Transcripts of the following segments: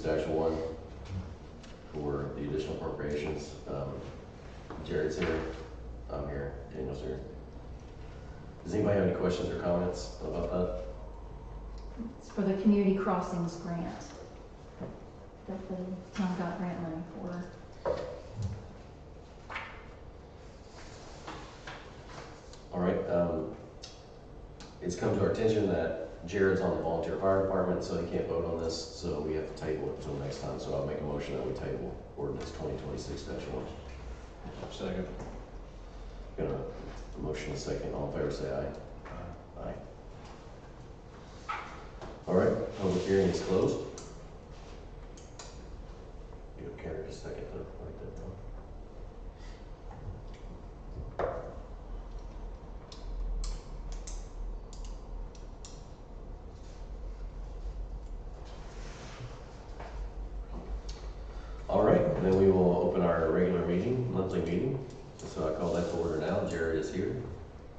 2026-1 for the additional appropriations. Jared's here, I'm here, Daniel's here. Does anybody have any questions or comments about that? It's for the community crossings grant that the town got grant money for. All right, it's come to our attention that Jared's on the volunteer fire department, so he can't vote on this, so we have to table it until next time. So I'll make a motion that we table ordinance 2026-1. Second. Got a motion, a second. All in favor, say aye. Aye. All right, public hearing is closed. Give Karen just a second to write that down. All right, then we will open our regular meeting, monthly meeting. So I call that to order now. Jared is here,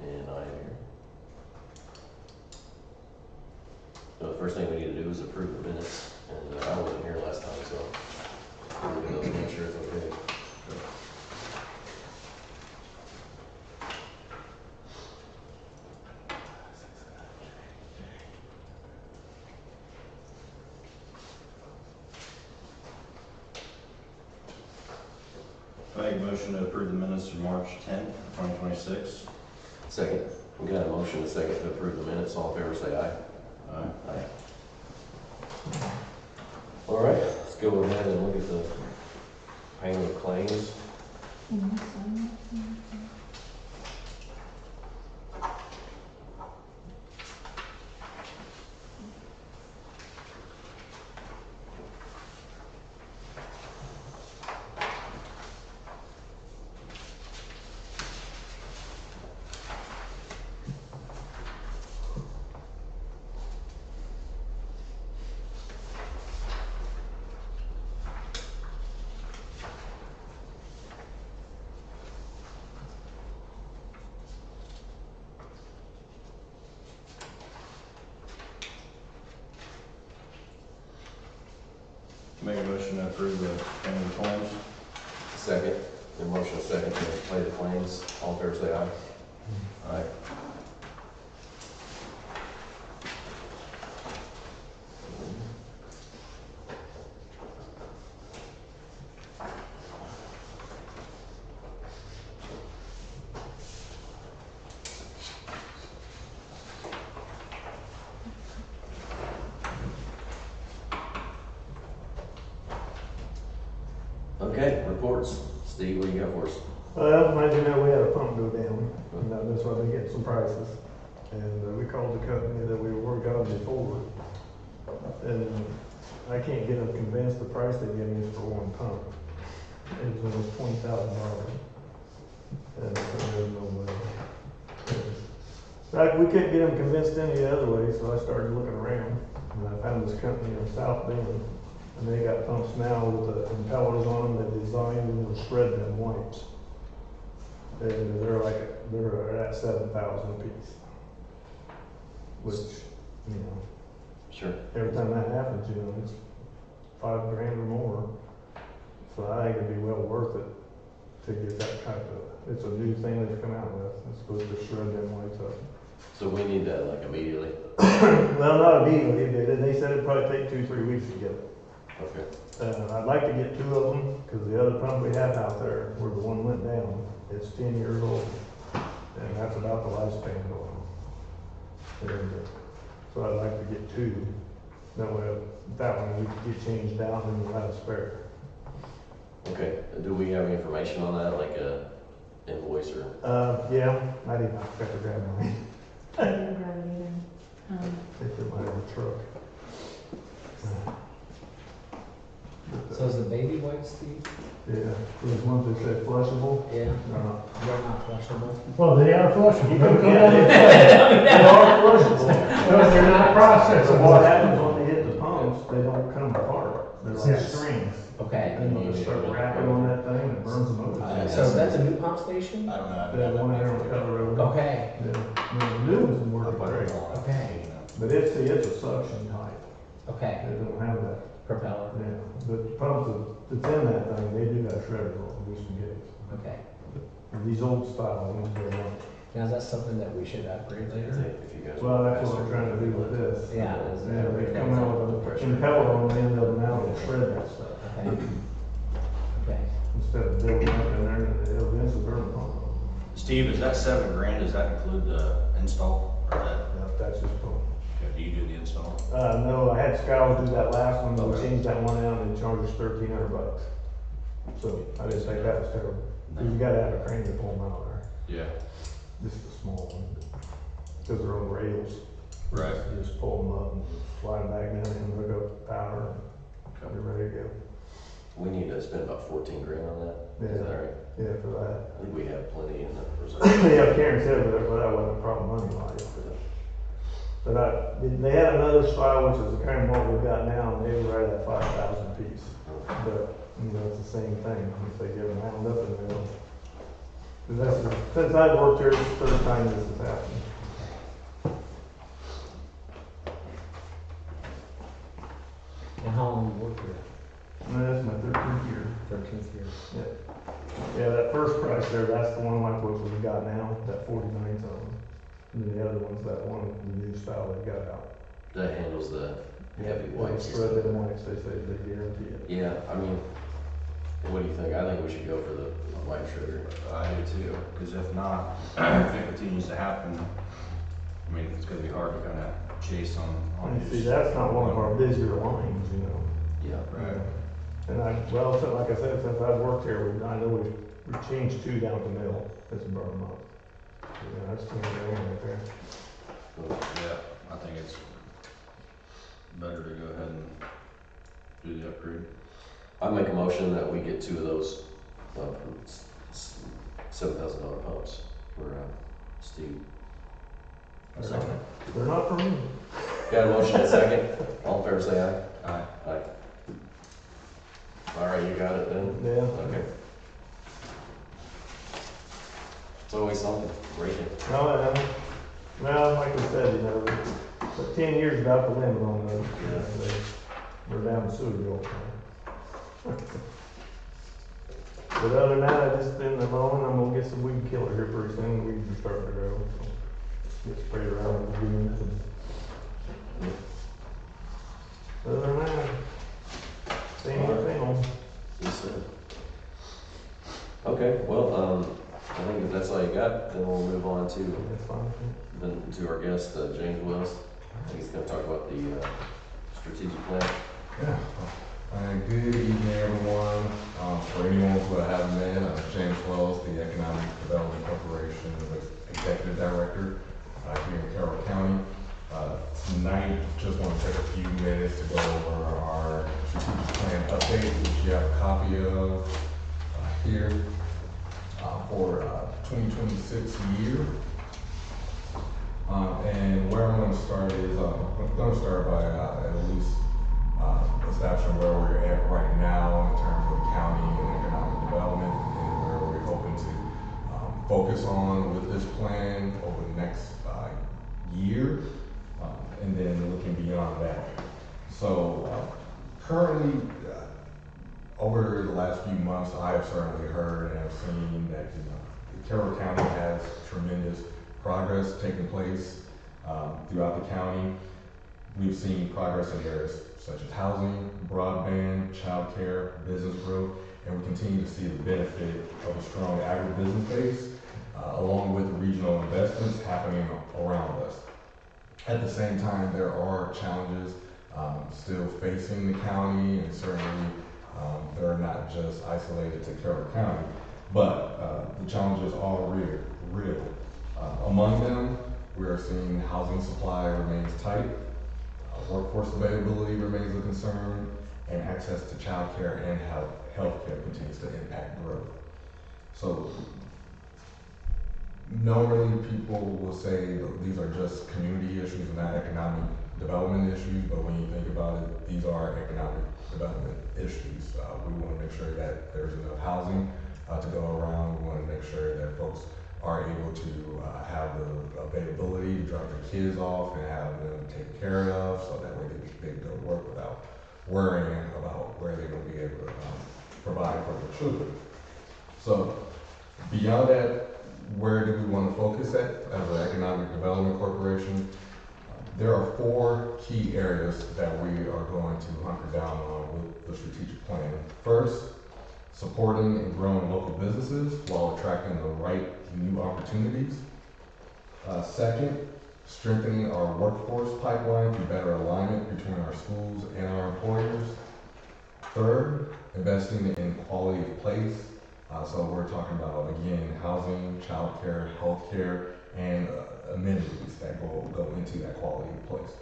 and I am here. So the first thing we need to do is approve the minutes, and I wasn't here last time, so we'll look at those and make sure it's okay. I make a motion to approve the minutes from March 10th, 2026. Second. We got a motion, a second to approve the minutes. All in favor, say aye. Aye. Aye. All right, let's go ahead and look at the payment of claims. Can you sign that? Make a motion to approve the payment of claims. Second. The motion, a second to pay the claims. All in favor, say aye. Aye. Okay, reports. Steve, what do you got for us? Well, as you know, we had a pump go down, and that's why they get some prices. And we called the company that we worked on before, and I can't get them convinced the price they gave me is for one pump. It was almost $20,000. And so there's no way. We couldn't get them convinced any other way, so I started looking around, and I found this company in South Bend. And they got pumps now with the impellers on them that designed and will shred them whites. And they're at 7,000 a piece. Which, you know, Sure. every time that happens, you know, it's $5 grand or more. So I think it'd be well worth it to get that type of, it's a new thing they've come out with. It's supposed to shred them whites up. So we need that like immediately. Well, not immediately, they said it'd probably take 2-3 weeks to get it. Okay. I'd like to get 2 of them, because the other pump we have out there, where the one went down, it's 10 years old, and that's about the lifespan of them. And, so I'd like to get 2. That way, that one we could get changed out and we'll have a spare. Okay. Do we have any information on that, like a invoice or? Yeah, I didn't have to grab mine. I didn't grab it either. It's in my other truck. So is the baby white, Steve? Yeah, those ones that said flushable. Yeah. They're not. They're not flushable. Well, they are flushable. Yeah, they are flushable. Because they're not So processable. what happens when they hit the pumps, they don't come apart. They're like Yes. strings. Okay. And you just start wrapping on that thing and it burns them over. So that's a new pump station? I don't know. That one there on Keller Road. Okay. Yeah. No, the new one's working great. Okay. But it's a suction type. Okay, They don't have that. propeller, Yeah, but the pumps that's in that thing, they do have shredders on them, some gates. okay. And these old style ones, they're not. Now, is that something that we should upgrade I later? think if you guys. Well, want that's what faster, I'm trying to do with this. Yeah. is Yeah, that- they come out with a impeller on the end of them now and shred that stuff. Okay. Okay. Instead of building up in there, it'll eventually burn the pump. Steve, is that $7,000, does that include the install, or that, That's just pump. do you do the install? No, I had Scout do that last one, but we Okay. changed that one out and charged us $1,300. So I didn't think that was terrible. 'Cause you gotta have a crane to pull them out there. Yeah. Just a small one. Cause they're on rails. Right. You just pull them up and slide them back down and hook up power and you're ready to go. We need to spend about 14 grand on that. Is Yeah. that right? Yeah, for that. I think we have plenty in the reserve. Yeah, Karen said that, but that wasn't a problem money wise. But they had another style, which is the kind of what we've got now, and they were right at 5,000 piece. But, it's the same thing, if they get them wound up in there. Since I've worked here, it's the third time this has happened. And how long you worked here? And that's my 13th year. 13th year. Yeah, that first price there, that's the one like what we got now, that 49 something. And then the other one's that one, the new style they got out. That handles the heavy They whites. spread them whites, they say they guarantee it. Yeah, I mean, what do you think? I think we should go for the white shredder. I do too, because if not, if it continues to happen, I mean, it's gonna be hard to kind of chase on And see, these. that's not one of our busier lines, Yeah. Right. And like I said, since I've worked here, I know we've changed 2 down to mill, that's about a month. That's 10 grand right there. Yeah, I think it's better to go ahead and do the upgrade. I make a motion that we get 2 of those, $7,000 pumps for, Steve. Second. They're not for me. Got a motion and a second. All in favor, say aye. Aye. Aye. All right, you got it then? Yeah. Okay. It's always something, breaking. No, well, like we said, but 10 years about the limit on those. Yeah. We're down the sewer bill. But other than that, I just been the mowing, I'm gonna get some weed killer here pretty soon, weeds are starting to grow. So get sprayed around with the beans and. Other than that, same old thing. Yes, sir. Okay, well, I think if that's all you got, then we'll move on to, That's fine. to our guest, James Wells. I think he's gonna talk about the, strategic plan. Yeah. Good evening, everyone. For anyone who I haven't met, I'm James Wells, the Economic Development Corporation Executive Director here in Carroll County. Tonight, just want to take a few minutes to go over our strategic plan update, which you have a copy of here for 2026 year. And where I'm going to start is, I'm going to start by at least establishing where we're at right now in terms of county and economic development and where we're hoping to focus on with this plan over the next year, and then looking beyond that. So currently, over the last few months, I have certainly heard and have seen that Carroll County has tremendous progress taking place throughout the county. We've seen progress in areas such as housing, broadband, childcare, business growth, and we continue to see the benefit of a strong agribusiness base, along with regional investments happening around us. At the same time, there are challenges still facing the county, and certainly they're not just isolated to Carroll County, but the challenges are real. Among them, we are seeing housing supply remains tight, workforce availability remains a concern, and access to childcare and healthcare continues to impact growth. So normally people will say that these are just community issues and not economic development issues, but when you think about it, these are economic development issues. We want to make sure that there's enough housing to go around. We want to make sure that folks are able to have the availability to drop their kids off and have them taken care of, so that way they can go to work without worrying about where they're going to be able to provide for their children. So beyond that, where do we want to focus at as an economic development corporation? There are 4 key areas that we are going to hunker down on with the strategic plan. First, supporting and growing local businesses while attracting the right new opportunities. Second, strengthening our workforce pipeline through better alignment between our schools and our employers. Third, investing in quality of place. So we're talking about, again, housing, childcare, healthcare, and amenities that go into that quality of place.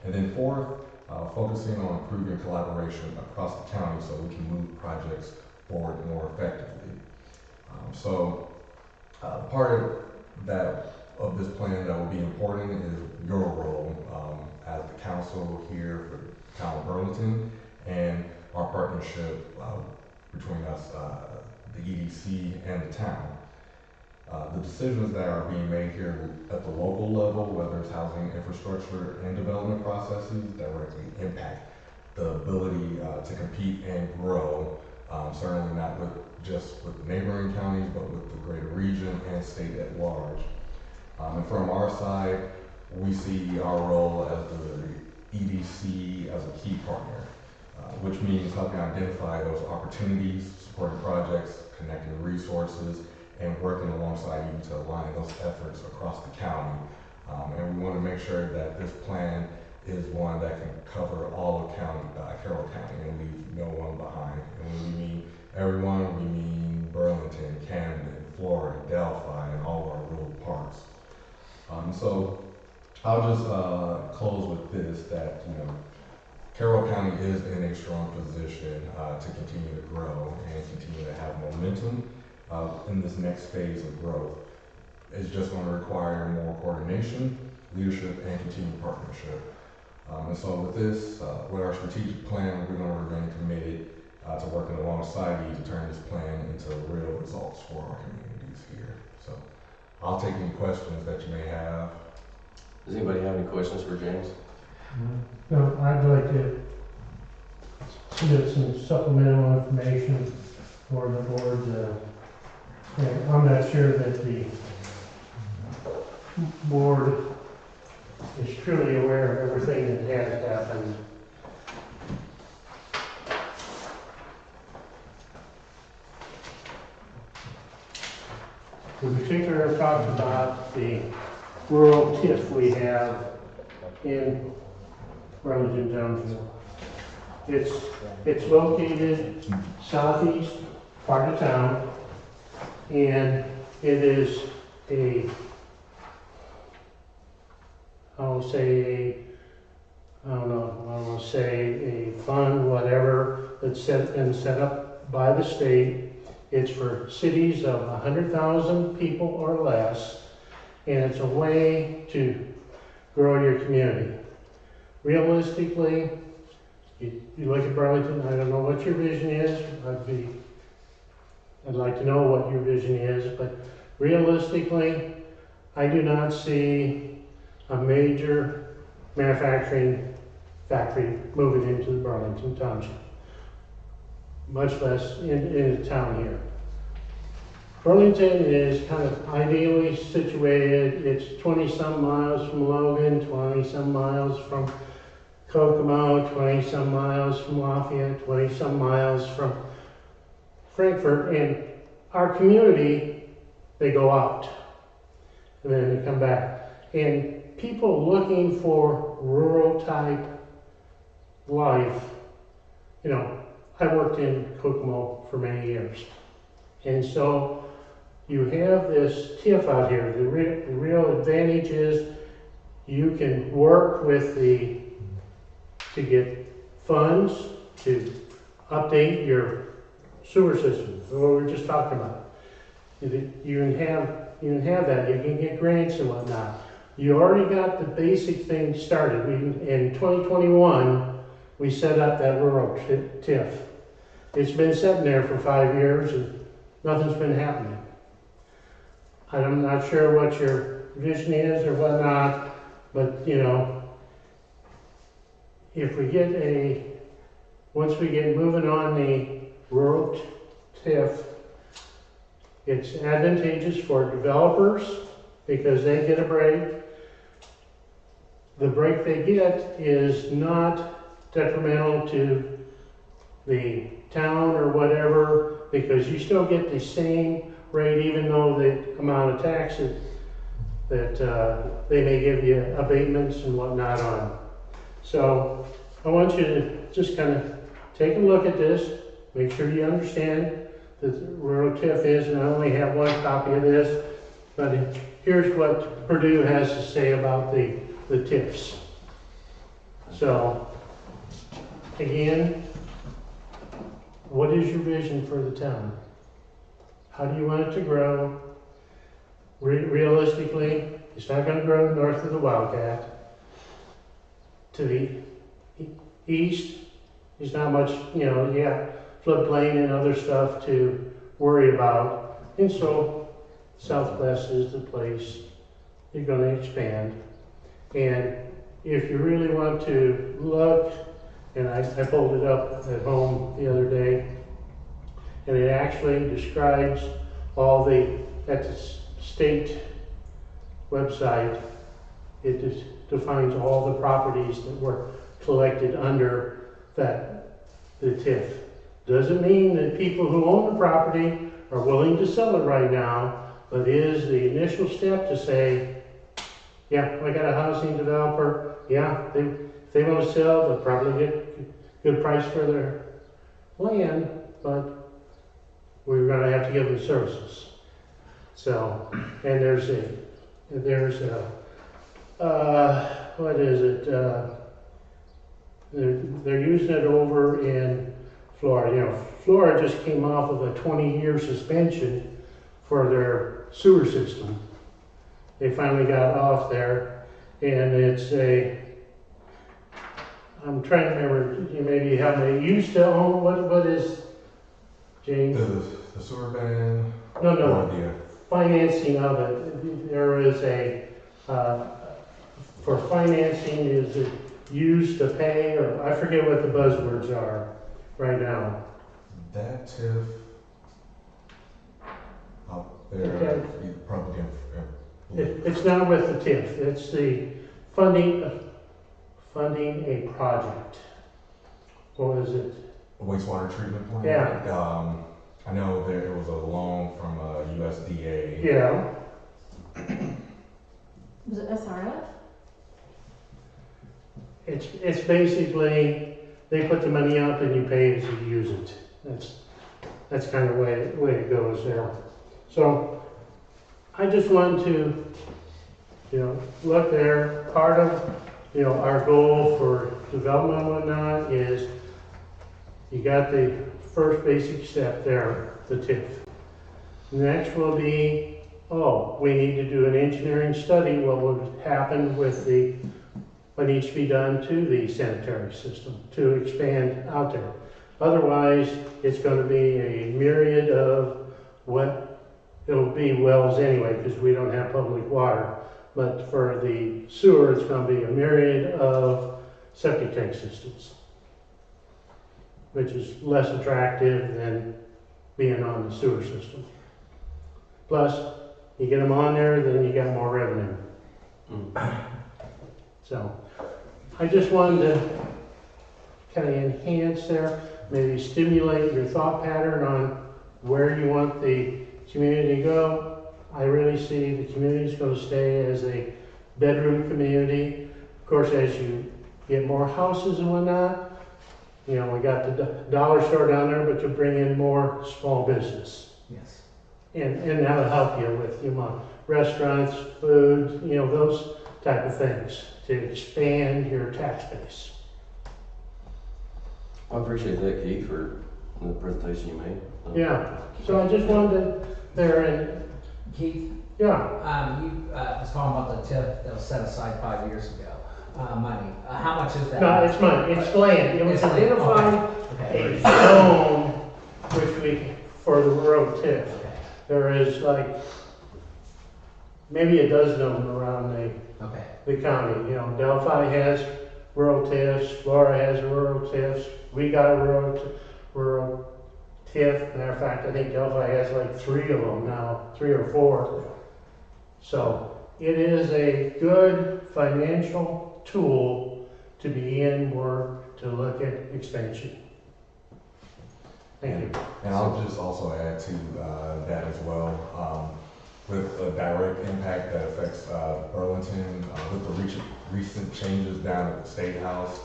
And then fourth, focusing on improving collaboration across the county so we can move projects forward more effectively. Part of this plan that will be important is your role as the council here for the town of Burlington, and our partnership between us, the EDC and the town. The decisions that are being made here at the local level, whether it's housing, infrastructure, and development processes, directly impact the ability to compete and grow, certainly not just with neighboring counties, but with the greater region and state at large. And from our side, we see our role as the EDC as a key partner, which means helping identify those opportunities, supporting projects, connecting resources, and working alongside you to align those efforts across the county. And we want to make sure that this plan is one that can cover all of Carroll County, and leave no one behind. And when we mean everyone, we mean Burlington, Camden, Florida, Delphi, and all of our rural parks. So I'll just close with this, that Carroll County is in a strong position to continue to grow and continue to have momentum in this next phase of growth. It's just going to require more coordination, leadership, and continued partnership. And so with this, with our strategic plan, we're going to remain committed to working alongside you to turn this plan into real results for our communities here. So I'll take any questions that you may have. Does anybody have any questions for James? No, I'd like to submit some supplemental information for the board. And I'm not sure that the board is truly aware of everything that has happened. In particular, I talked about the rural TIF we have in Burlington Township. It's located southeast part of town, and it is a, I don't want to say a fund, whatever, that's been set up by the state. It's for cities of 100,000 people or less, and it's a way to grow your community. Realistically, you look at Burlington, I don't know what your vision is. I'd like to know what your vision is, but realistically, I do not see a major manufacturing factory moving into the Burlington Township, much less in the town here. Burlington is kind of ideally situated. It's 20-some miles from Logan, 20-some miles from Kokomo, 20-some miles from Lafayette, 20-some miles from Frankfurt, and our community, they go out and then they come back. And people looking for rural type life, I worked in Kokomo for many years. And so you have this TIF out here. The real advantage is you can work with to get funds to update your sewer system, what we were just talking about. You can have that. You can get grants and whatnot. You already got the basic thing started. In 2021, we set up that rural TIF. It's been sitting there for 5 years and nothing's been happening. I'm not sure what your vision is or whatnot, but, you know, if we get once we get moving on the rural TIF, it's advantageous for developers because they get a break. The break they get is not detrimental to the town or whatever, because you still get the same rate even though the amount of taxes that they may give you abatements and whatnot on. So I want you to just kind of take a look at this, make sure you understand that rural TIF is, and I only have one copy of this, but here's what Purdue has to say about the TIFs. So, again, what is your vision for the town? How do you want it to grow? Realistically, it's not going to grow north of the Wildcat. To the east, there's not much, you know, floodplain and other stuff to worry about. And so, southwest is the place you're going to expand. And if you really want to look, and I pulled it up at home the other day, and it actually describes all at the state website, it defines all the properties that were collected under the TIF. Doesn't mean that people who own the property are willing to sell it right now, but is the initial step to say, yeah, I got a housing developer, yeah, if they want to sell, they'll probably get a good price for their land, but we're going to have to give them services. So, and there's what is it? They're using it over in Florida. You know, Florida just came off of a 20-year suspension for their sewer system. They finally got off there, and I'm trying to remember, you maybe help me. You used to own, what is, James? The sewer ban? No, financing of it. There is for financing, is it used to pay, or I forget what the buzzwords are right now. That TIF out there, Okay. you probably can. It's not with the TIF, it's the funding a project. What is it? Wastewater treatment plant? Yeah. I know there was a loan from USDA. Yeah. Was it SRF? It's basically, they put the money up and you pay as you use it. That's kind of the way it goes there. So I just wanted to, look there. Part of, our goal for development and whatnot is you got the first basic step there, the TIF. Next will be, we need to do an engineering study, what would happen with what needs to be done to the sanitary system to expand out there. Otherwise, it's going to be a myriad of it'll be wells anyway, because we don't have public water. But for the sewer, it's going to be a myriad of septic tank systems, which is less attractive than being on the sewer system. Plus, you get them on there, then you got more revenue. So, I just wanted to kind of enhance there, maybe stimulate your thought pattern on where you want the community to go. I really see the community is going to stay as a bedroom community. Of course, as you get more houses and whatnot, we got the dollar store down there, but you bring in more small business. Yes. And that'll help you with restaurants, food, those type of things to expand your tax base. I appreciate that, Keith, for the presentation you made. Yeah, so I just wanted to, Keith, yeah, you was talking about the TIF that was set aside 5 years ago. Money. How much is that? no, it's money, it's land. It was It's land, identified Okay. a zone for the road TIF. Okay. There is maybe a dozen of them around Okay. the county. You know, Delphi has rural TIFs, Flora has rural TIFs, we got a rural TIF. Matter of fact, I think Delphi has like 3 of them now, 3 or 4. So it is a good financial tool to begin work to look at expansion. Thank you. And I'll just also add to that as well, with a direct impact that affects Burlington, with the recent changes down at the State House,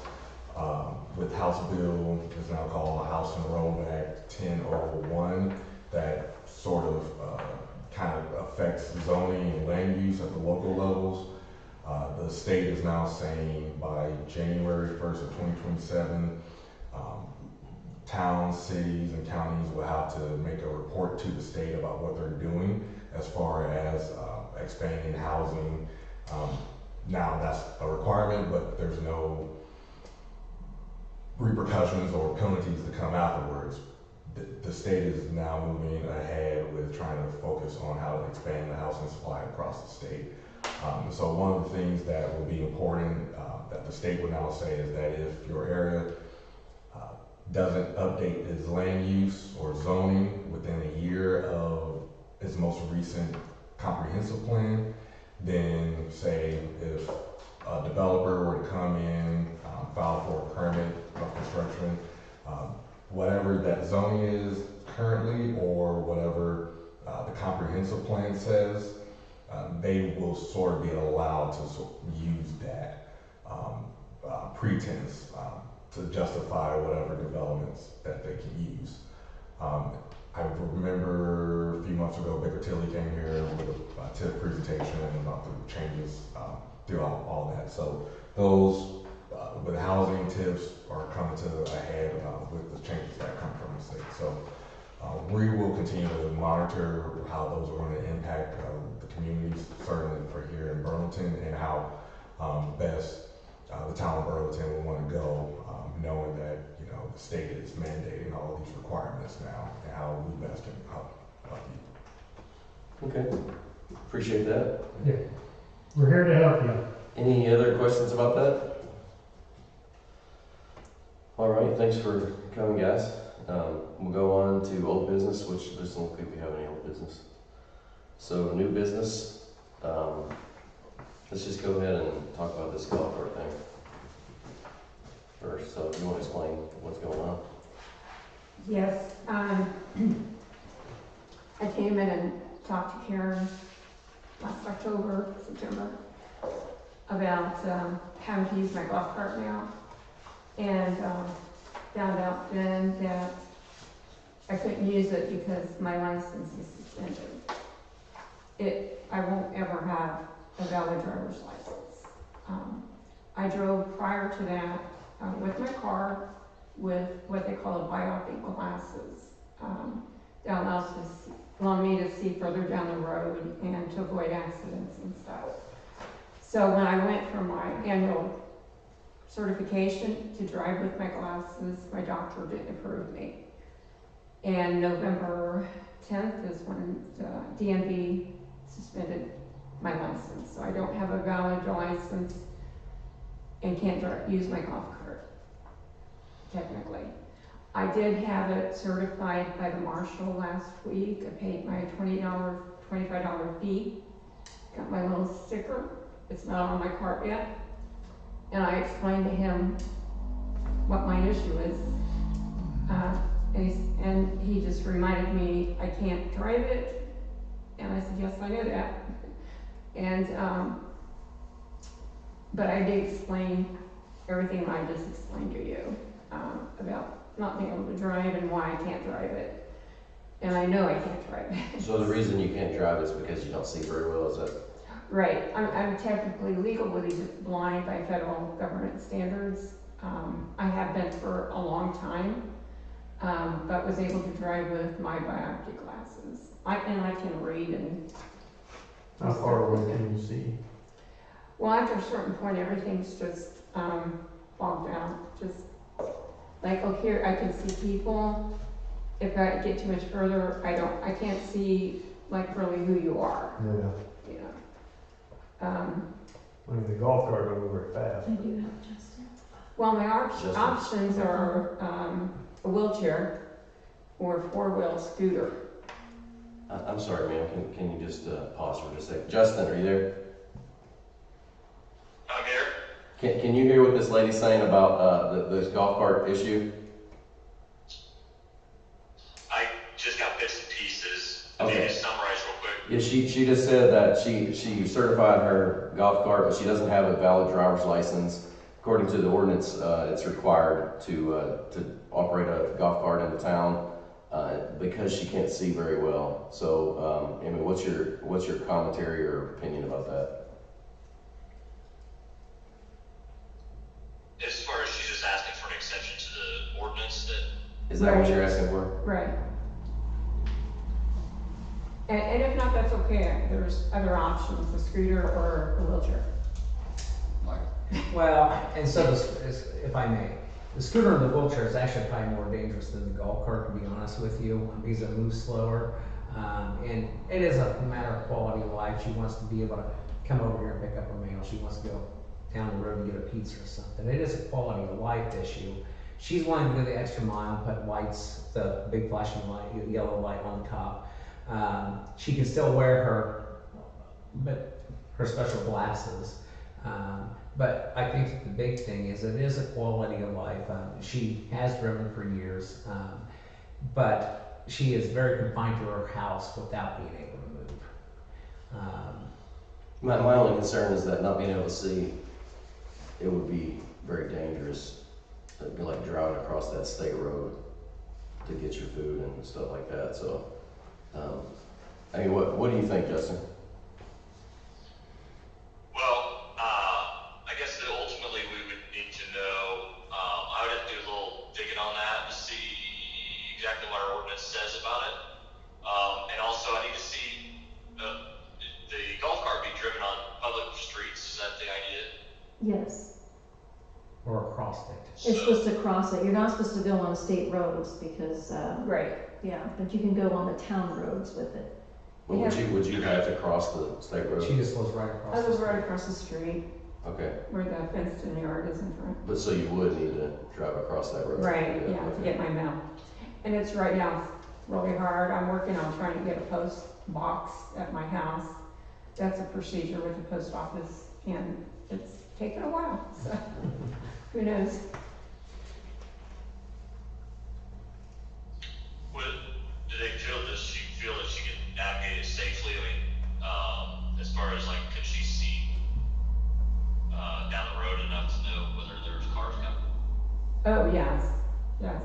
with House Bill, is now called House and Road Act 1001, that sort of kind of affects zoning and land use at the local levels. The state is now saying by January 1st of 2027, towns, cities, and counties will have to make a report to the state about what they're doing as far as expanding housing. Now that's a requirement, but there's no repercussions or penalties to come afterwards. The state is now moving ahead with trying to focus on how to expand the housing supply across the state. So one of the things that will be important that the state will now say is that if your area doesn't update its land use or zoning within a year of its most recent comprehensive plan, then say if a developer were to come in, file for a permit of construction, whatever that zoning is currently or whatever the comprehensive plan says, they will sort of be allowed to use that pretense to justify whatever developments that they can use. I remember a few months ago, Baker Tilly came here with a TIF presentation about the changes throughout all that. So those with housing TIFs are coming to a head with the changes that come from the state. So we will continue to monitor how those are going to impact the communities, certainly for here in Burlington, and how best the town of Burlington will want to go, knowing that the state is mandating all of these requirements now, and how we best can help you. Okay, appreciate that. Yeah. We're here to help you. Any other questions about that? All right, thanks for coming, guys. We'll go on to old business, which doesn't look like we have any old business. So new business, let's just go ahead and talk about this golf cart thing first. So if you want to explain what's going on. Yes, I came in and talked to Karen last September, about having to use my golf cart now, and found out then that I couldn't use it because my license is suspended. I won't ever have a valid driver's license. I drove prior to that with my car with what they call a biopic glasses. That allow me to see further down the road and to avoid accidents and stuff. So when I went for my annual certification to drive with my glasses, my doctor didn't approve me. And November 10th is when the DMV suspended my license. So I don't have a valid license and can't use my golf cart, technically. I did have it certified by the marshal last week. I paid my $25 fee, got my little sticker. It's not on my cart yet. And I explained to him what my issue is. And he just reminded me I can't drive it. And I said, yes, I know that. And, but I did explain everything I just explained to you about not being able to drive and why I can't drive it. And I know I can't drive it. So the reason you can't drive is because you don't see very well, is that? Right. I'm technically legally blind by federal government standards. I have been for a long time, but was able to drive with my biopic glasses. And I can read and... How far away can you see? Well, after a certain point, everything's just bogged out. Just like, oh, here I can see people. If I get too much further, I can't see like really who you are. Yeah. You know. I mean, the golf cart don't go very fast. I do have Justin. Well, my Justin. options are, a wheelchair or a four-wheel scooter. I'm sorry, ma'am, can you just pause for just a second? Justin, are you there? I'm here. Can you hear what this lady's saying about this golf cart issue? I just got bits and pieces. Okay. Maybe summarize real quick. Yeah, she just said that she certified her golf cart, but she doesn't have a valid driver's license. According to the ordinance, it's required to operate a golf cart in the town because she can't see very well. So, I mean, what's your commentary or opinion about that? As far as she's just asking for an exception to the ordinance that, Is that what Right. you're asking for? Right. And if not, that's okay. There's other options, a scooter or a wheelchair. Well, and so if I may, the scooter and the wheelchair is actually probably more dangerous than the golf cart, to be honest with you, because it moves slower. And it is a matter of quality of life. She wants to be able to come over here and pick up her mail. She wants to go down the road and get a pizza or something. It is a quality of life issue. She's wanting to go the extra mile, put lights, the big flashing light, yellow light on top. She can still wear her special glasses. But I think the big thing is it is a quality of life. She has driven for years, but she is very confined to her house without being able to move. My only concern is that not being able to see, it would be very dangerous. It'd be like driving across that state road to get your food and stuff like that. So, I mean, what do you think, Justin? well, I guess that ultimately we would need to know, I would have to do a little digging on that to see exactly what our ordinance says about it. And also I need to see the golf cart be driven on public streets. Is that the idea? Yes, Or across it. it's supposed to cross it. You're not supposed to go on state roads because, Right. yeah, but you can go on the town roads with it. Well, would you have to cross the state road? She just goes right across. I the live street. right across the street Okay, where the fenced-in yard is in front. but so you would need to drive across that road? Right, yeah, to okay. get my mail. And it's right now really hard. I'm working on trying to get a post box at my house. That's a procedure with the post office, and it's taken a while, so who knows? Do they feel, does she feel that she can navigate it safely? I mean, as far as like, could she see, down the road enough to know whether there's cars coming? Oh, yes, yes.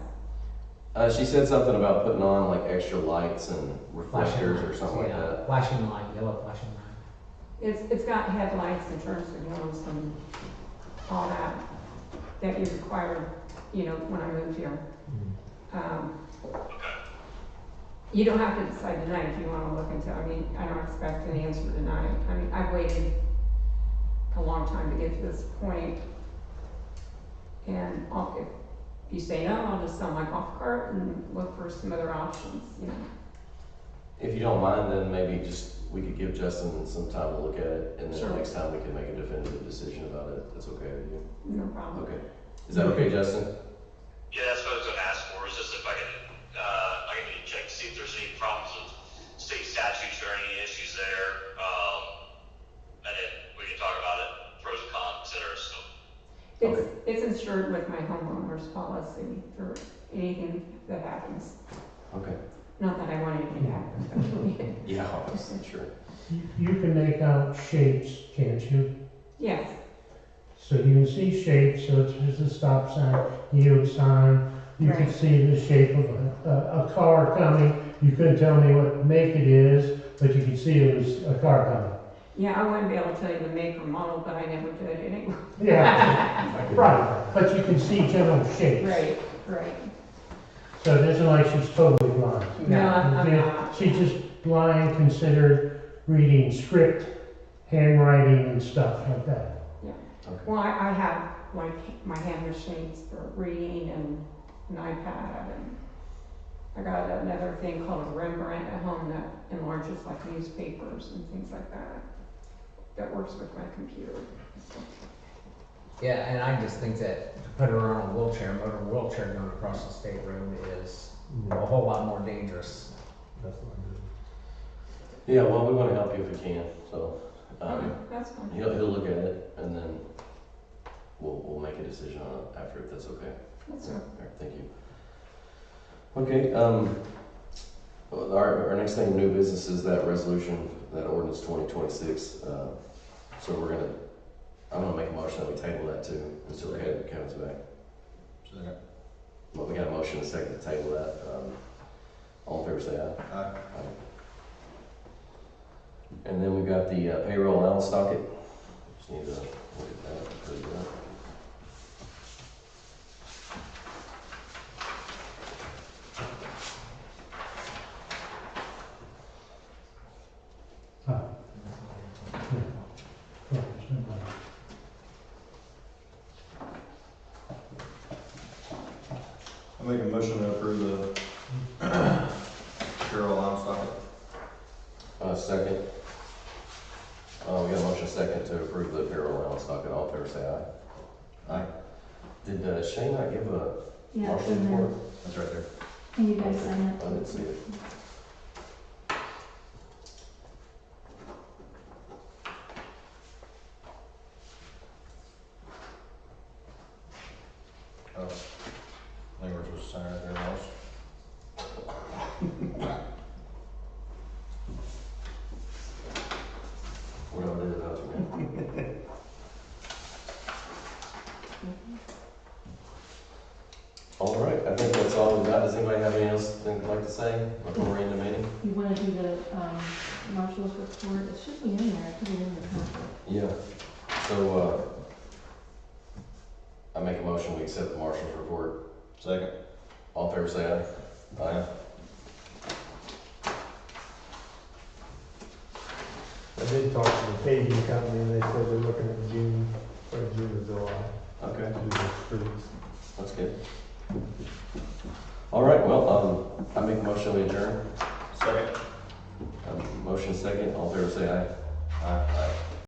She said something about putting on like extra lights and reflectors or something like Yeah, that. flashing light, yellow flashing light. It's got headlights and turn signals and all that you require, when I moved here. Okay. You don't have to decide tonight if you wanna look into it. I mean, I don't expect an answer tonight. I mean, I've waited a long time to get to this point. And if you say no, I'll just sell my golf cart and look for some other options, If you don't mind, then maybe we could give Justin some time to look at it, and then Sure. next time we can make a definitive decision about it. That's okay with you? No problem. Okay. Is that okay, Justin? Yeah, that's what I was gonna ask for, is just if I can check to see if there's any problems with state statutes or any issues there. And then we can talk about it, pros and cons, et cetera, so. It's insured with my homeowner's policy for anything that happens. Okay. Not that I want anything to happen. Yeah, sure. You can make out shapes, can't you? Yes, So you can see shapes, so it's just a stop sign, yield sign. You can Right. see the shape of a car coming. You couldn't tell me what make it is, but you could see it was a car coming. yeah, I wouldn't be able to tell you the make or model, but I never did anyway. Yeah, right, but you can see general shapes. Right. So it isn't like she's totally blind. No, I'm not. She's just blind, considered reading script, handwriting and stuff like that. Well, I have like my hand machines for reading and an iPad, and I got another thing called a Rembrandt at home that enlarges like newspapers and things like that. that works with my computer. So, Yeah, and I just think that to put her on a wheelchair, motor wheelchair going across the state road is a whole lot more dangerous. That's not good. Yeah, well, we wanna help you if we can, so, okay, that's fine. he'll look at it, and then we'll make a decision on it after, if that's okay. That's All all. right, thank you. Okay, well, our next thing, new business, is that resolution, that ordinance 2026. So I'm gonna make a motion that we table that too, until Kevin's back. Second. Well, we got a motion and a second to table that. All in favor, say aye. Aye. And then we got the payroll allowance docket. Just need to look at that, approve that. I make a motion to approve the payroll allowance docket. Second. We got a motion second to approve the payroll allowance docket. All in favor, say aye. Aye. Did Shane not give a Yeah, it's marshal in there. report? That's right there. Can you guys sign it? I didn't see it. Oh, I think we're supposed to sign right there, Ross. Whatever it is about you, man. All right, I think that's all we've got. Does anybody have anything else they'd like to say before we end the meeting? You wanna do the, marshal's report? It should be in there, put it in your packet. Yeah. So, I make a motion, we accept the marshal's report. Second. All in favor, say aye. Aye. I did talk to the paving company and they said they're looking at June or July. Okay, To do the streets. that's good. All right, well, I make a motion, we adjourn. Second. Motion second, all in favor, say aye. Aye.